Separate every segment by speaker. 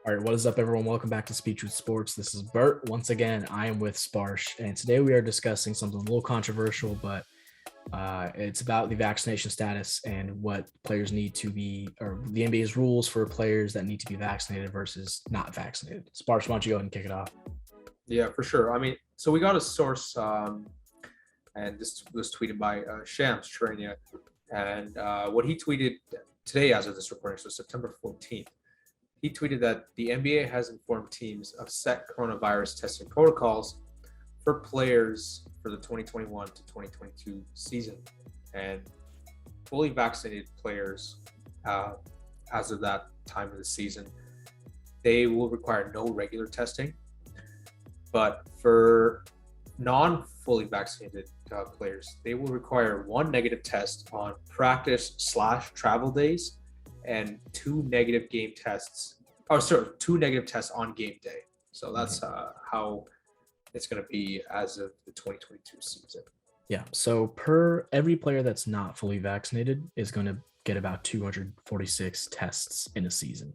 Speaker 1: All right, what is up, everyone? Welcome back to Speech with Sports. This is Bert. Once again, I am with Sparsh, and today we are discussing something a little controversial, but it's about the vaccination status and what players need to be, or the NBA's rules for players that need to be vaccinated versus not vaccinated. Sparsh, why don't you go ahead and kick it off?
Speaker 2: Yeah, for sure. I mean, so we got a source, and this was tweeted by Shams Charania, and what he tweeted today, as of this recording, so September 14th, he tweeted that the NBA has informed teams of set coronavirus testing protocols for players for the 2021 to 2022 season, and fully vaccinated players, as of that time of the season, they will require no regular testing. But for non-fully vaccinated players, they will require one negative test on practice/travel days and two negative tests on game day. So that's how it's going to be as of the 2022 season.
Speaker 1: Yeah. So per every player that's not fully vaccinated is going to get about 246 tests in a season.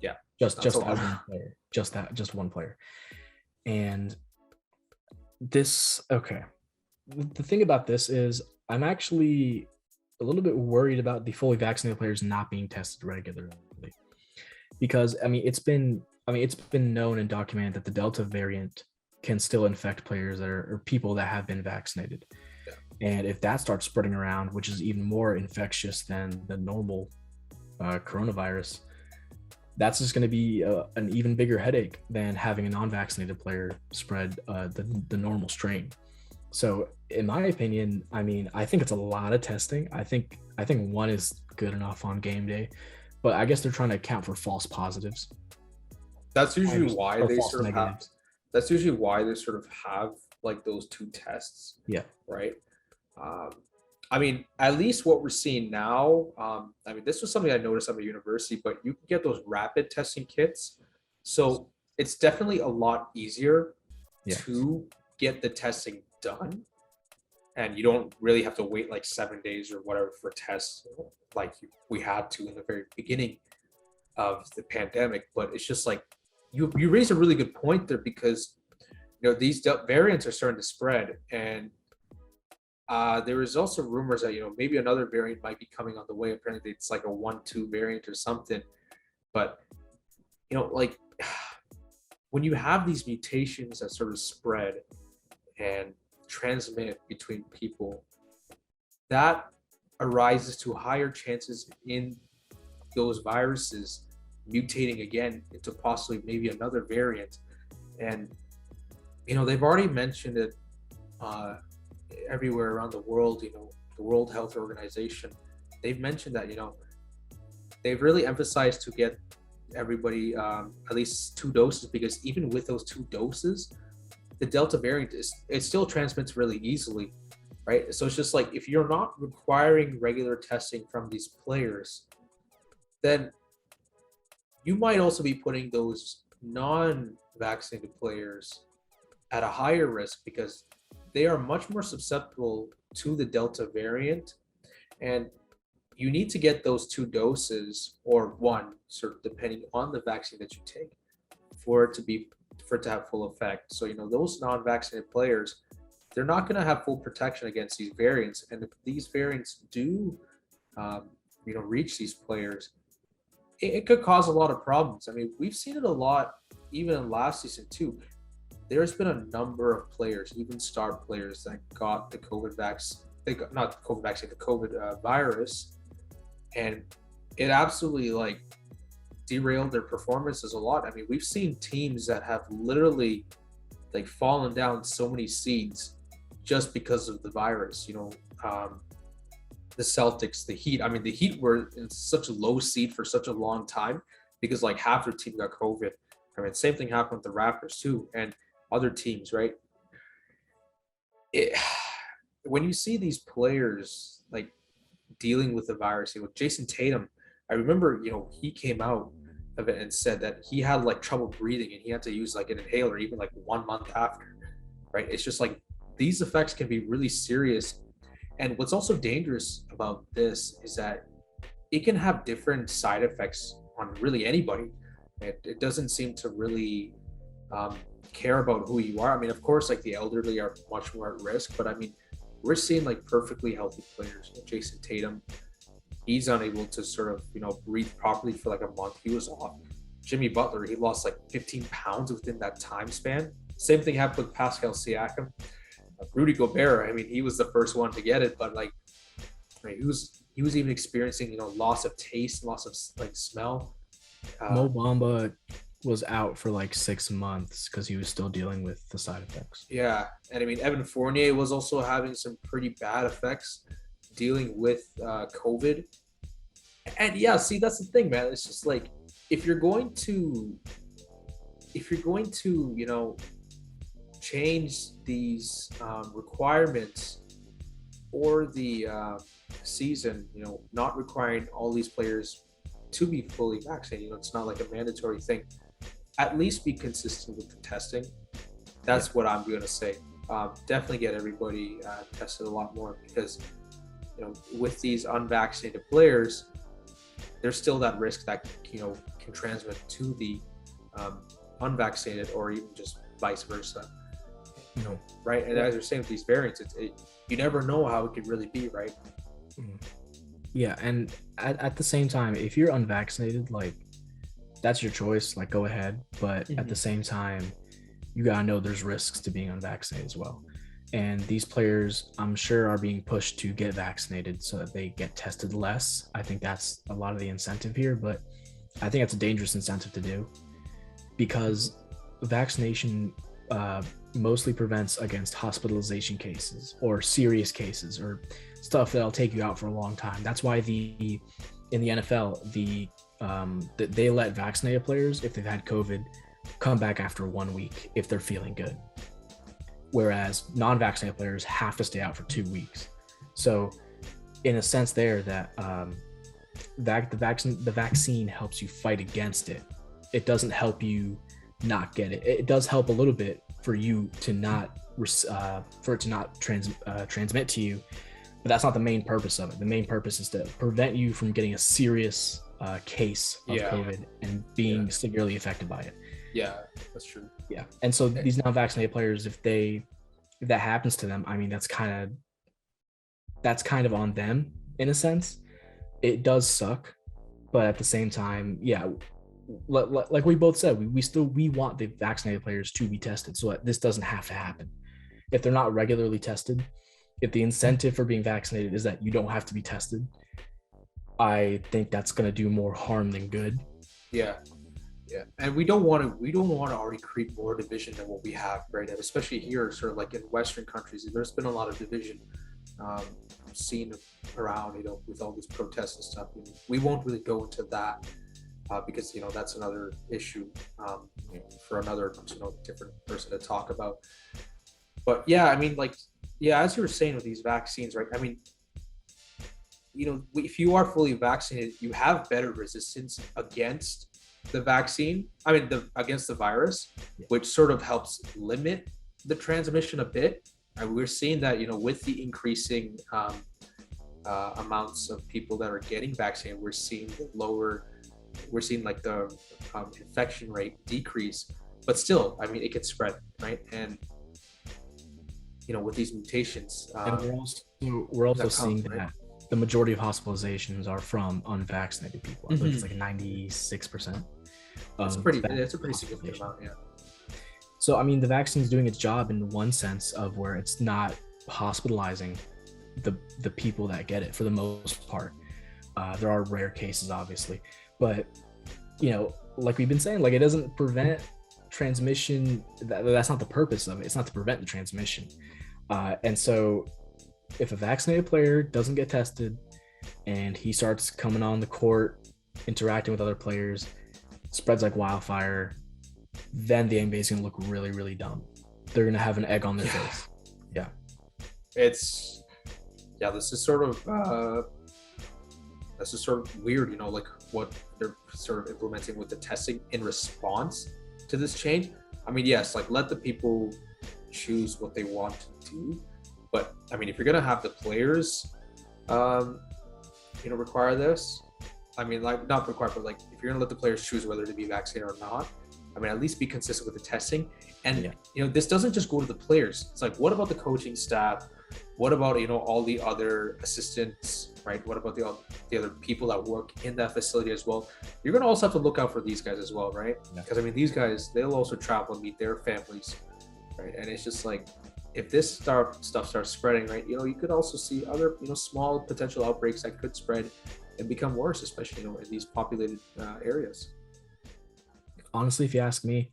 Speaker 2: Yeah.
Speaker 1: Just one player. Just one player. And this, okay. The thing about this is I'm actually a little bit worried about the fully vaccinated players not being tested regularly. Because it's been known and documented that the Delta variant can still infect players or people that have been vaccinated. Yeah. And if that starts spreading around, which is even more infectious than the normal coronavirus, that's just going to be an even bigger headache than having a non-vaccinated player spread the normal strain. So in my opinion, I think it's a lot of testing. I think one is good enough on game day, but I guess they're trying to account for false positives.
Speaker 2: That's usually why they sort of have. That's usually why they sort of have like those two tests.
Speaker 1: Yeah.
Speaker 2: Right. At least what we're seeing now, this was something I noticed at my university, but you can get those rapid testing kits. So it's definitely a lot easier to get the testing done. And you don't really have to wait like 7 days or whatever for tests like we had to in the very beginning of the pandemic. But it's just like, you raise a really good point there, because, these variants are starting to spread. And there is also rumors that, maybe another variant might be coming on the way. Apparently it's like a 1-2 variant or something. But, like when you have these mutations that sort of spread and transmit between people, that arises to higher chances in those viruses mutating again into possibly maybe another variant. And, they've already mentioned it everywhere around the world. The World Health Organization, they've mentioned that they've really emphasized to get everybody at least 2 doses, because even with those 2 doses, the Delta variant it still transmits really easily, right? So it's just like, if you're not requiring regular testing from these players, then you might also be putting those non-vaccinated players at a higher risk, because they are much more susceptible to the Delta variant. And you need to get those 2 doses, or one, sort of depending on the vaccine that you take, for it to have full effect. So, those non-vaccinated players, they're not going to have full protection against these variants. And if these variants do, reach these players, it could cause a lot of problems. We've seen it a lot, even in last season too. There's been a number of players, even star players, that got the COVID virus, and it absolutely derailed their performances a lot. We've seen teams that have literally fallen down so many seeds just because of the virus. The Celtics, the Heat. The Heat were in such a low seed for such a long time because half their team got COVID. Same thing happened with the Raptors too, and other teams, right? When you see these players dealing with the virus, Jason Tatum, I remember, he came out of it and said that he had trouble breathing and he had to use an inhaler even 1 month after, right? It's just these effects can be really serious. And what's also dangerous about this is that it can have different side effects on really anybody. It doesn't seem to really care about who you are. I mean, of course, like the elderly are much more at risk, but I mean, we're seeing like perfectly healthy players. Jason Tatum, he's unable to sort of, breathe properly for like a month. He was off. Jimmy Butler, he lost like 15 pounds within that time span. Same thing happened with Pascal Siakam. Rudy Gobert, I mean, he was the first one to get it, but like, I mean, he was even experiencing, loss of taste, loss of like smell.
Speaker 1: Mo Bamba was out for like 6 months because he was still dealing with the side effects.
Speaker 2: Yeah, and I mean, Evan Fournier was also having some pretty bad effects dealing with COVID. And yeah, see, that's the thing, man. It's just like if you're going to, change these requirements for the season, not requiring all these players to be fully vaccinated. It's not like a mandatory thing. At least be consistent with the testing. That's what I'm going to say. Definitely get everybody tested a lot more because, with these unvaccinated players, there's still that risk that, can transmit to the unvaccinated or even just vice versa. Right? And as you're saying with these variants, you never know how it could really be, right?
Speaker 1: Yeah, and at the same time, if you're unvaccinated, like that's your choice, like go ahead. But at the same time, you gotta know there's risks to being unvaccinated as well. And these players, I'm sure, are being pushed to get vaccinated so that they get tested less. I think that's a lot of the incentive here, but I think that's a dangerous incentive to do because vaccination mostly prevents against hospitalization cases or serious cases or stuff that'll take you out for a long time. That's why in the NFL, they let vaccinated players, if they've had COVID, come back after 1 week if they're feeling good. Whereas non-vaccinated players have to stay out for 2 weeks. So in a sense there that the vaccine helps you fight against it. It doesn't help you not get it. It does help a little bit for you to not transmit to you, but that's not the main purpose of it. The main purpose is to prevent you from getting a serious case of COVID and being severely affected by it.
Speaker 2: Yeah, that's true.
Speaker 1: Yeah, and so these non-vaccinated players, if that happens to them, I mean, that's kind of on them in a sense. It does suck, but at the same time, yeah, like we both said, we want the vaccinated players to be tested so that this doesn't have to happen. If they're not regularly tested, if the incentive for being vaccinated is that you don't have to be tested, I think that's going to do more harm than good.
Speaker 2: Yeah, and we don't want to already create more division than what we have right now, especially here, sort of like in Western countries. There's been a lot of division seen around, with all these protests and stuff. We won't really go into that. Because that's another issue for another different person to talk about. But yeah, I mean, as you were saying with these vaccines, right? I mean, if you are fully vaccinated, you have better resistance against the vaccine. I mean, against the virus, which sort of helps limit the transmission a bit. And we're seeing that with the increasing amounts of people that are getting vaccinated, we're seeing like the infection rate decrease, but still, I mean, it can spread, right? And with these mutations,
Speaker 1: and we're also seeing that the majority of hospitalizations are from unvaccinated people. I believe it's like 96%.
Speaker 2: That's a pretty significant amount, yeah.
Speaker 1: So I mean, the vaccine's doing its job in one sense of where it's not hospitalizing the people that get it for the most part. There are rare cases, obviously. But, like we've been saying, like it doesn't prevent transmission. That's not the purpose of it. It's not to prevent the transmission. And so if a vaccinated player doesn't get tested and he starts coming on the court, interacting with other players, spreads like wildfire, then the NBA is going to look really, really dumb. They're going to have an egg on their face. Yeah.
Speaker 2: This is sort of weird, like what they're sort of implementing with the testing in response to this change. I mean, yes, like let the people choose what they want to do, but I mean, if you're gonna have the players, require this, I mean, like not required, but like if you're gonna let the players choose whether to be vaccinated or not, I mean, at least be consistent with the testing. And this doesn't just go to the players. It's like, what about the coaching staff? What about all the other assistants, right? What about the other people that work in that facility as well? You're gonna also have to look out for these guys as well, right? Because I mean, these guys, they'll also travel and meet their families, right? And it's just like, if this stuff starts spreading, right? You could also see other small potential outbreaks that could spread and become worse, especially in these populated areas.
Speaker 1: Honestly, if you ask me,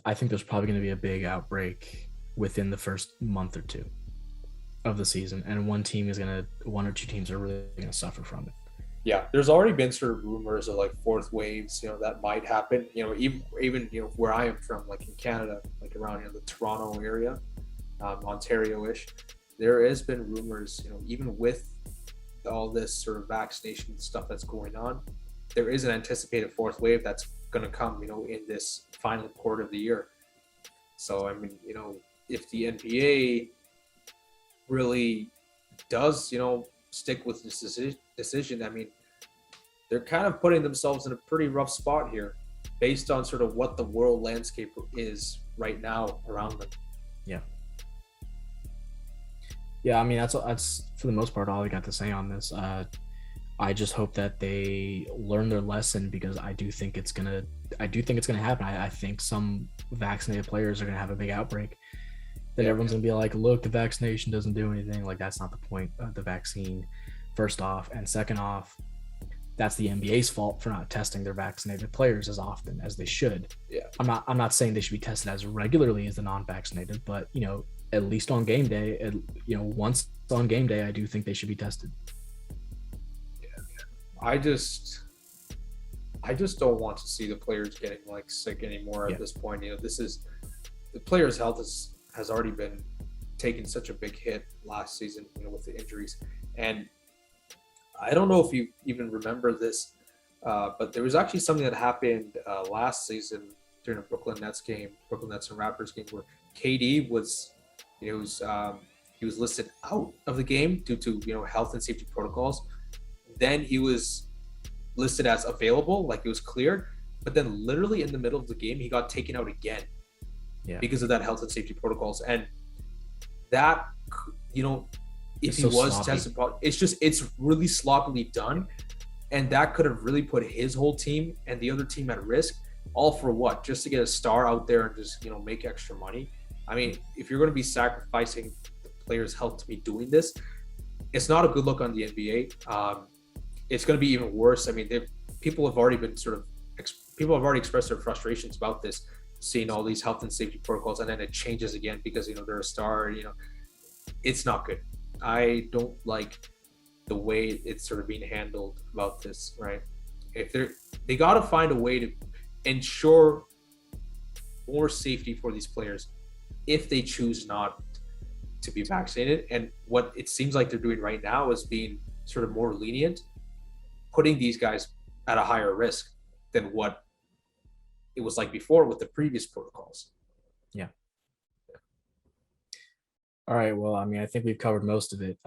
Speaker 1: I think there's probably going to be a big outbreak within the first month or two of the season, and one or two teams are really going to suffer from it.
Speaker 2: Yeah, there's already been sort of rumors of like fourth waves, that might happen. Even where I am from, like in Canada, like around the Toronto area, Ontario-ish, there has been rumors, even with all this sort of vaccination stuff that's going on, there is an anticipated fourth wave that's going to come, in this final quarter of the year. So I mean, if the NBA really does, stick with this decision, I mean, they're kind of putting themselves in a pretty rough spot here based on sort of what the world landscape is right now around them.
Speaker 1: Yeah, I mean, that's for the most part all I got to say on this. I just hope that they learn their lesson, because I do think it's gonna happen. I think some vaccinated players are gonna have a big outbreak. Then everyone's gonna be like, look, the vaccination doesn't do anything. Like, that's not the point of the vaccine, first off. And second off, that's the NBA's fault for not testing their vaccinated players as often as they should.
Speaker 2: Yeah.
Speaker 1: I'm not saying they should be tested as regularly as the non-vaccinated, but at least on game day, once on game day, I do think they should be tested.
Speaker 2: I just don't want to see the players getting like sick anymore at this point. This is the players' health has already been taking such a big hit last season, with the injuries. And I don't know if you even remember this, but there was actually something that happened last season during a Brooklyn Nets and Raptors game, where KD was, he was listed out of the game due to health and safety protocols. Then he was listed as available, like it was cleared, but then literally in the middle of the game, he got taken out again because of that health and safety protocols. And that, if he was tested, it's really sloppily done. And that could have really put his whole team and the other team at risk, all for what? Just to get a star out there and just, make extra money. I mean, if you're going to be sacrificing the players' health to be doing this, it's not a good look on the NBA. It's going to be even worse. I mean, people have already expressed their frustrations about this, seeing all these health and safety protocols, and then it changes again because they're a star. It's not good. I don't like the way it's sort of being handled about this, right? If they got to find a way to ensure more safety for these players if they choose not to be vaccinated. And what it seems like they're doing right now is being sort of more lenient, putting these guys at a higher risk than what it was like before with the previous protocols.
Speaker 1: Yeah. All right. Well, I mean, I think we've covered most of it.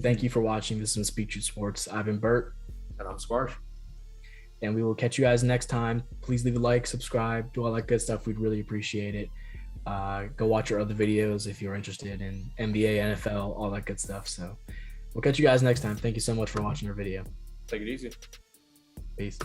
Speaker 1: Thank you for watching. This has been Speak Truth Sports. I've been Bert.
Speaker 2: And I'm Sparsh.
Speaker 1: And we will catch you guys next time. Please leave a like, subscribe, do all that good stuff. We'd really appreciate it. Go watch our other videos if you're interested in NBA, NFL, all that good stuff. So we'll catch you guys next time. Thank you so much for watching our video.
Speaker 2: Take it easy.
Speaker 1: Peace.